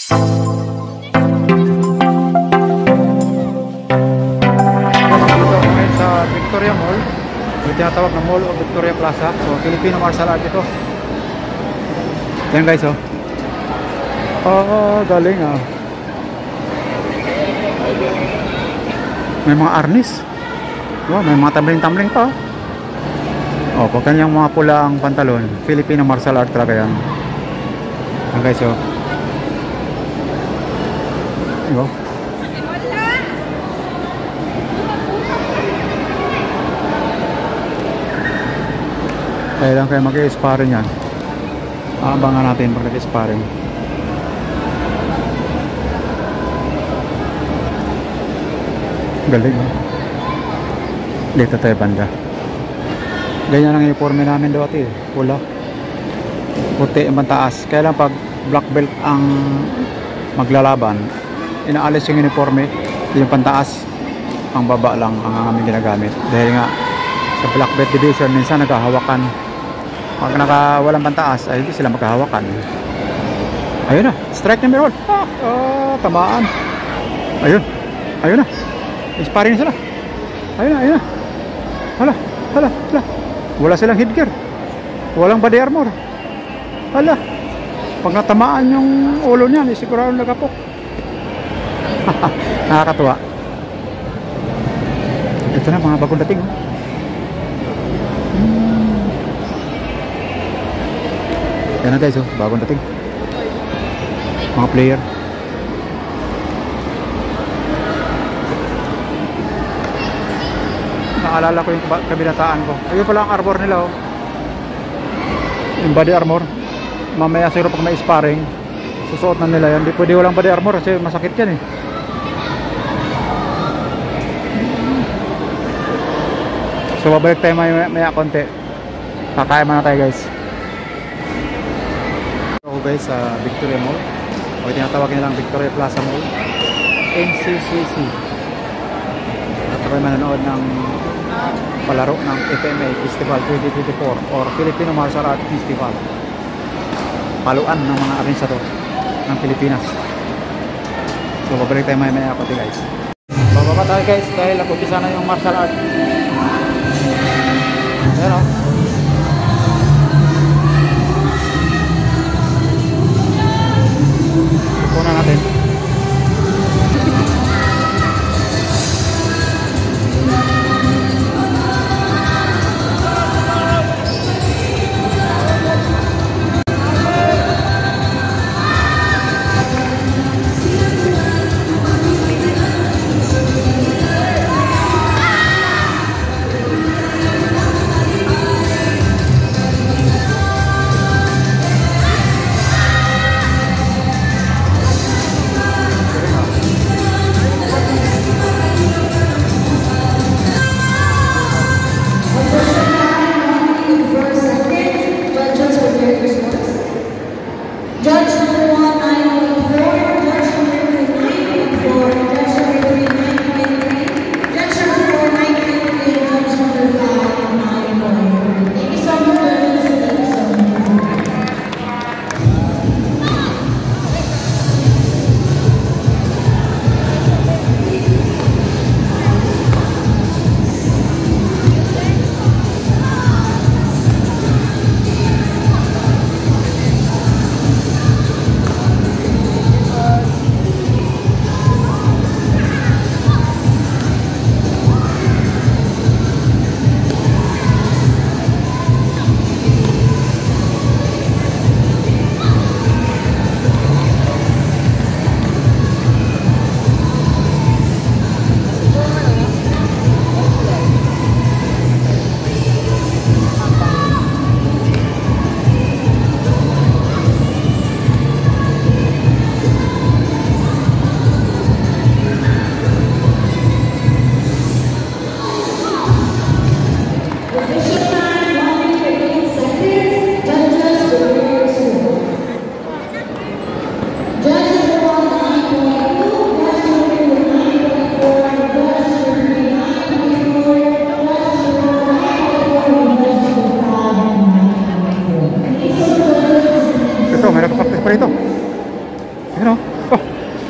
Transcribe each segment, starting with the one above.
Sa Victoria Mall, yung tinatawag na Mall of Victoria Plaza. So Filipino martial art ito. Yan guys, oh. Galing ah. May mga arnis. Oh, may mga tumbling-tumbling pa. Oh, pag kanyang mga pulang pantalon, Filipino martial art talaga yan. Yan guys, oh. Diba? Kaya lang kayo mag-i-sparring yan. Abangan natin pag nag-sparring. Galing, oh. Dito tayo banda. Ganyan ang uniforme namin dati, pula, puti ang taas. Kaya lang pag black belt ang maglalaban, inaalis yung uniforme, yung pantaas, ang baba lang ang aming ginagamit. Dahil nga sa black belt division minsan naghahawakan. Pag walang pantaas ay hindi sila maghahawakan. Ayun na, strike number 1. Tamaan. Ayun na, sparring na sila. Ayun na. Hala. Wala silang headgear, walang body armor. Hala, pag natamaan yung ulo niyan, sigurado nagapok. Nakakatuwa. Ito na mga bagong dating, oh. Yan na guys, oh, bagong dating mga player. Naalala ko yung kabinataan ko. Ayun pala ang armor nila, oh. Yung body armor. Mamaya siguro pag may sparring, susuot na nila yan. Hindi pwede walang body armor kasi masakit yan, eh. So babalik tayo maya konti. Kakain muna tayo guys. Ako guys sa Victoria Mall, o tinatawag nilang Victoria Plaza Mall, NCCC. At ako'y manonood ng palaro ng FMA Festival 2024 or Filipino Martial Arts Festival. Paluan ng mga arensador ng Pilipinas. So babalik tayo maya konti guys. Bababa tayo guys dahil nag-umpisa na yung martial art. Ayan, oh. Punan natin.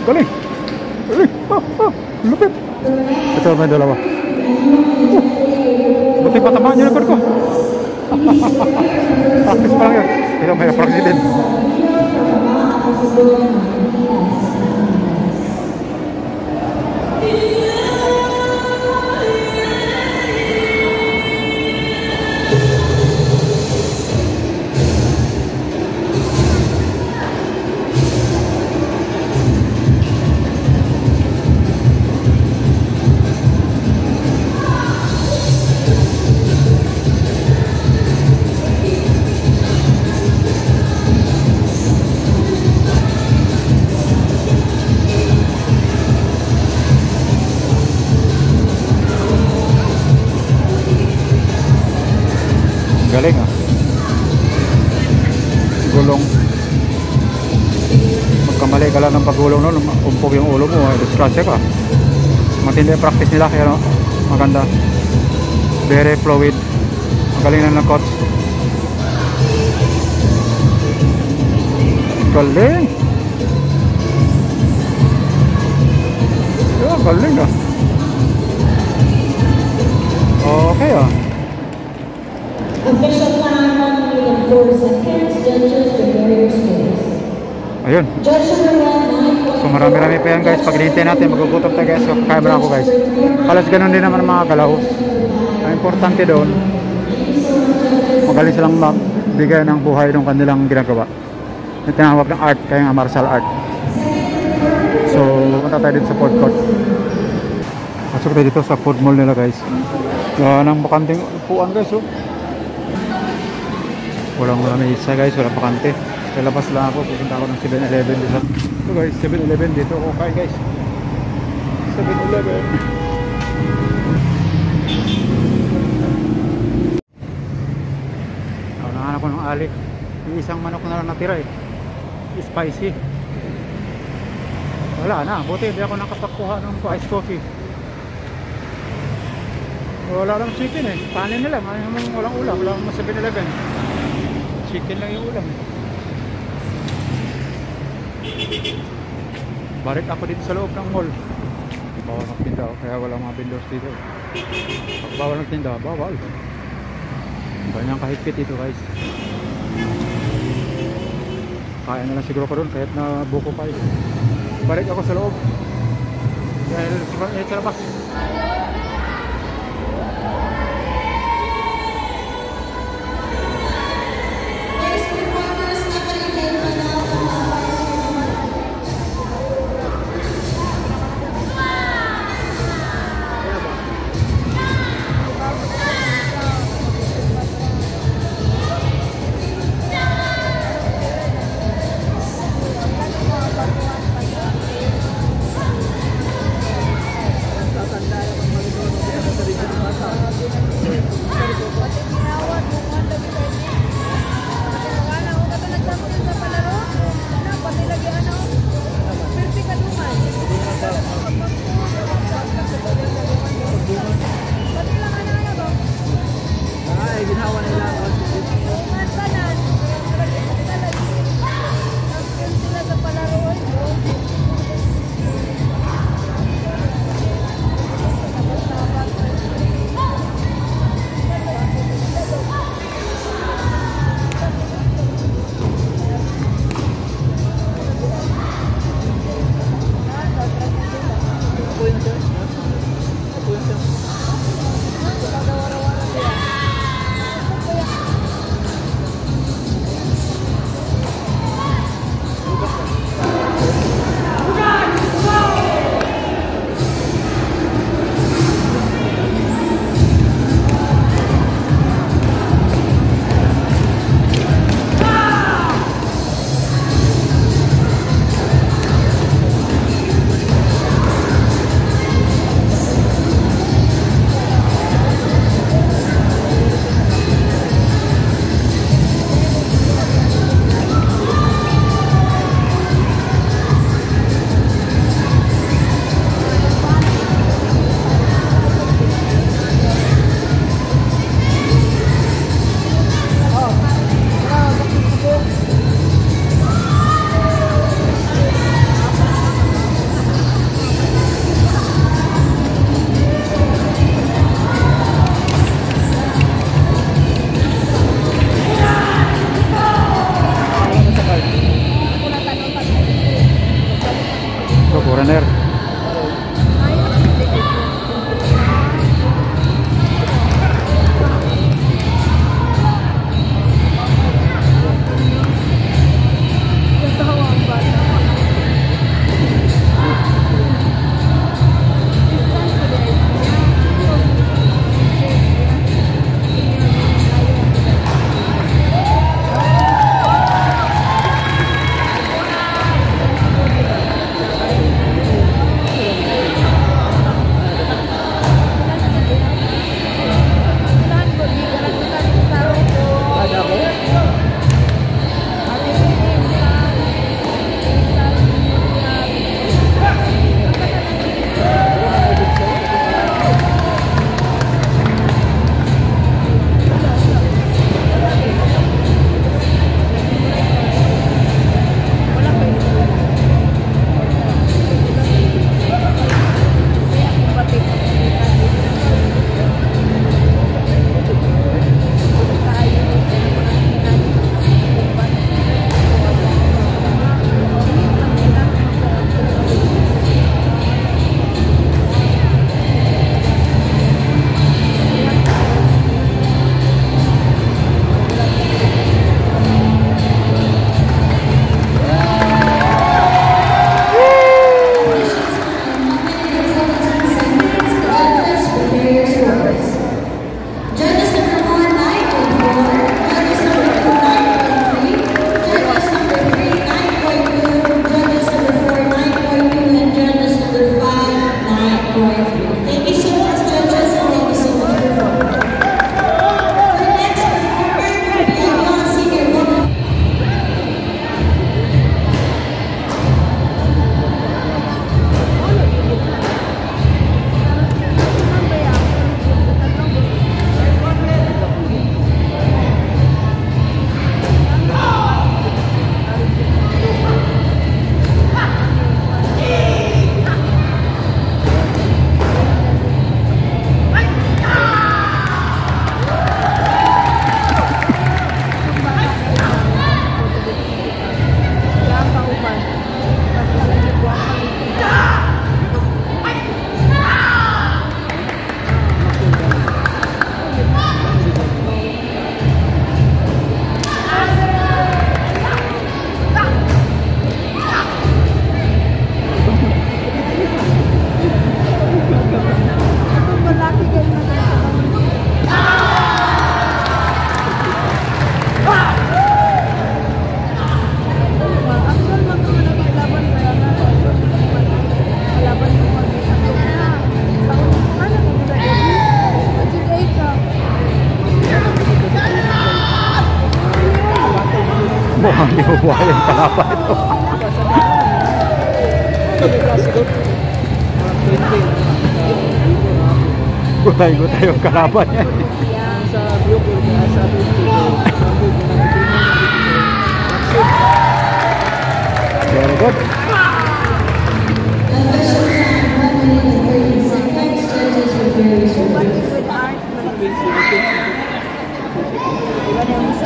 Galing! Galing! Lupit! Ito may dalawa. Buti patamaan yung record ko. Practice pa lang yun. Ikaw may practice din. Galing ah. Gulong. Magkamali ka lang ng paggulong nun, umpog yung ulo mo, disgrasya ka. Matindi yung practice nila, kaya no? Maganda. Very fluid. Magaling na ng coach. Galing. Yeah, galing ah. Okay ah. Official time 1 minute and 4 seconds. Judges prepare your space. Ayun. Judge number 1, So marami-rami pa yan guys. Pag hinihintay natin, magugutom tayo guys. So kaya mo na ako guys. Halos ganun din naman mga galaw. Ang importante doon, magaling silang magbigay ng buhay ng kanilang ginagawa. Yung tinawag ng art, kaya nga martial art. So punta tayo dito sa food court. Masok tayo dito sa food mall nila guys. Yan ang bakanting upuan guys. Oh. Walang isa guys, walang bakante. Sa labas lang ako, pupunta ako ng 7-Eleven dito. Ito guys, 7-Eleven dito ako kain guys. 7-Eleven. Nahanap ko ng alik. Yung isang manok na lang natira eh. Spicy. Wala na, buti hindi ako nakapakuha ng ice coffee. Wala lang chicken eh. Panin nila, walang ulam, walang 7-Eleven. Chicken lang yung ulam. Balik ako dito sa loob ng mall. Bawal magtinda, kaya wala mga vendors dito. Pag bawal magtinda, bawal. Ganyang kahigpit dito guys. Kaya na lang siguro ko doon kahit na buko pa yun. Balik ako sa loob. Dahil sa labas. foreigner. Mukhang di mabuhay ang kalapa ito. Gutay-gutay yung kalaban yan. Very good.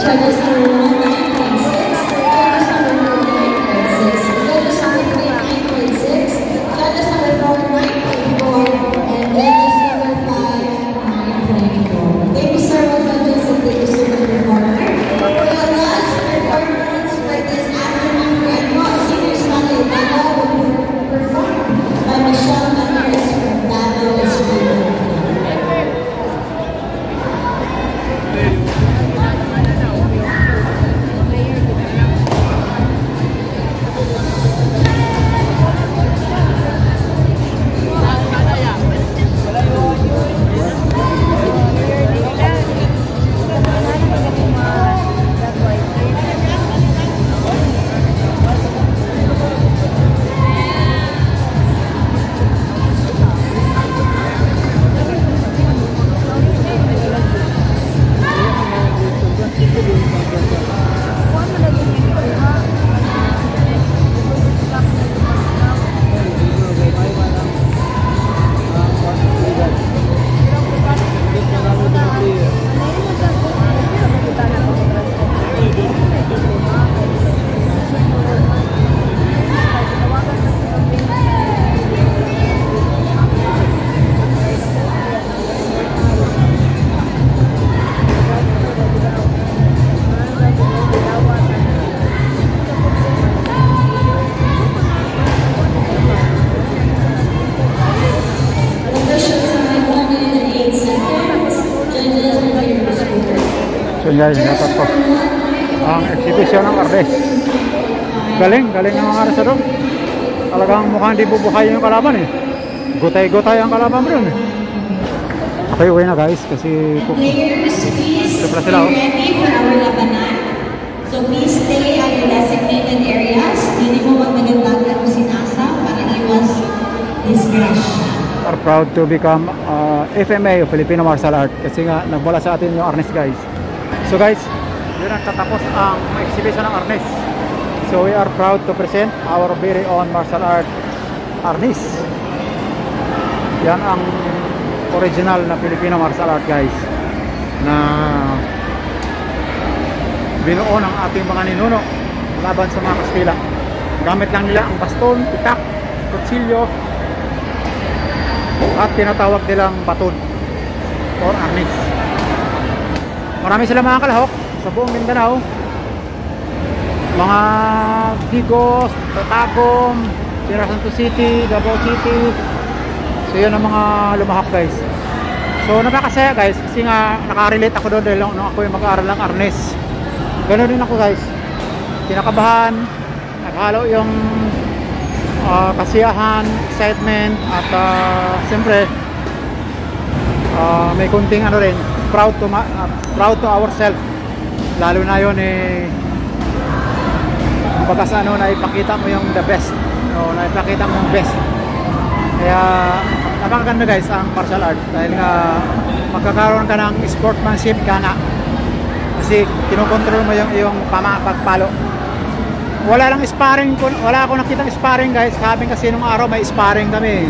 Judges number 19.6, judges number 49.6, judges number 39.6, judges number 4 9.4, and judges number 5 9.4. Thank you so much, judges, and thank you so much, performer. For your last performance for this afternoon, we have senior Sunday. Yun guys, natot ko ang exhibition ng arnes. Galing ng mga resador. Talagang mukhang di bubuhay yung kalaban eh. Gutay ang kalaban mo rin eh. Okay, uwi na guys kasi Players, please be sila, ready for our labanan. So please stay at your designated areas. Hindi mo magdagandagan o sinasa para iwas disgrasya. Are proud to become FMA o Filipino Martial Art kasi nga nagmula sa atin yung arnes guys. So guys, yun ang tatapos ang exhibition ng arnes. So we are proud to present our very own martial art arnes. Yan ang original na Filipino martial art guys na binuo ng ating mga ninuno laban sa mga Kastila. Gamit lang nila ang baston, itak, kutsilyo at tinatawag nilang baton or arnis. Marami sila mga kalahok sa buong Mindanao, mga Digos, Tatagom, Sierra Santo City, Davao City. So yun ang mga lumahak guys. So nakakasaya guys kasi nga nakarelate ako doon dahil nung ako yung mag-aaral ng arnes. Ganoon din ako guys, kinakabahan, naghalo yung kasiyahan, excitement at siyempre may kunting ano rin, proud to ourselves, lalo na yun eh bagas ano na ipakita mo yung the best o na ipakita mo yung best. Kaya napakaganda guys ang martial art dahil nga magkakaroon ka ng sportsmanship ka na kasi kinokontrol mo yung iyong pagpalo. Wala lang sparring, wala akong nakitang sparring guys. Sabi kasi nung araw may sparring kami,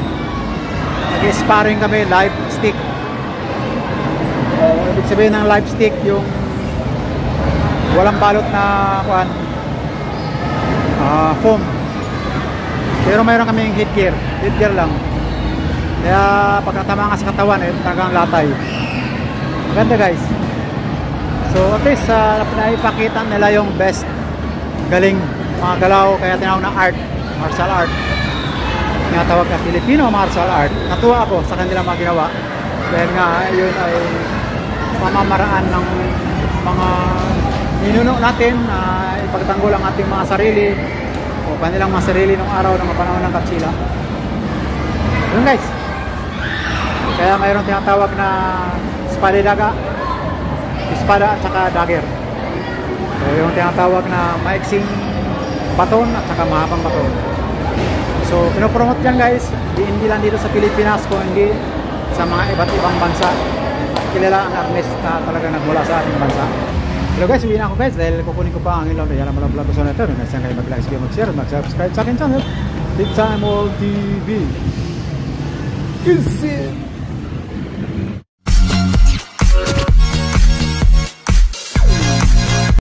nag-sparring kami live stick. Ibig sabihin ng live stick yung walang balot na foam, pero mayroon kaming headgear lang. Kaya pagkatama nga sa katawan talagang latay. Maganda guys. So at least naipakita nila yung best, galing mga galaw, kaya tinawag na art, martial art, tinatawag na Filipino martial art. Natuwa ako sa kanilang mga ginawa dahil nga yun ay pamamaraan ng mga ninuno natin na ipagtanggol ang ating mga sarili o kanilang mga sarili ng araw ng panahon ng Kastila. Yun guys, kaya mayroon tinatawag na espada at saka dagger. So yung tinatawag na maiksing baton at saka mahabang baton. So pinopromote yan guys, hindi lang dito sa Pilipinas kung hindi sa mga iba't ibang bansa. At kilala ang arnes na talaga nagmula sa ating bansa. Hello guys, uwi na ako guys dahil kukunin ko pa ang ilang kaya naman ang vlog ko sa neto. Kasi kayo mag-like, mag-share, mag-subscribe sa akin channel Big Time All TV. Is it?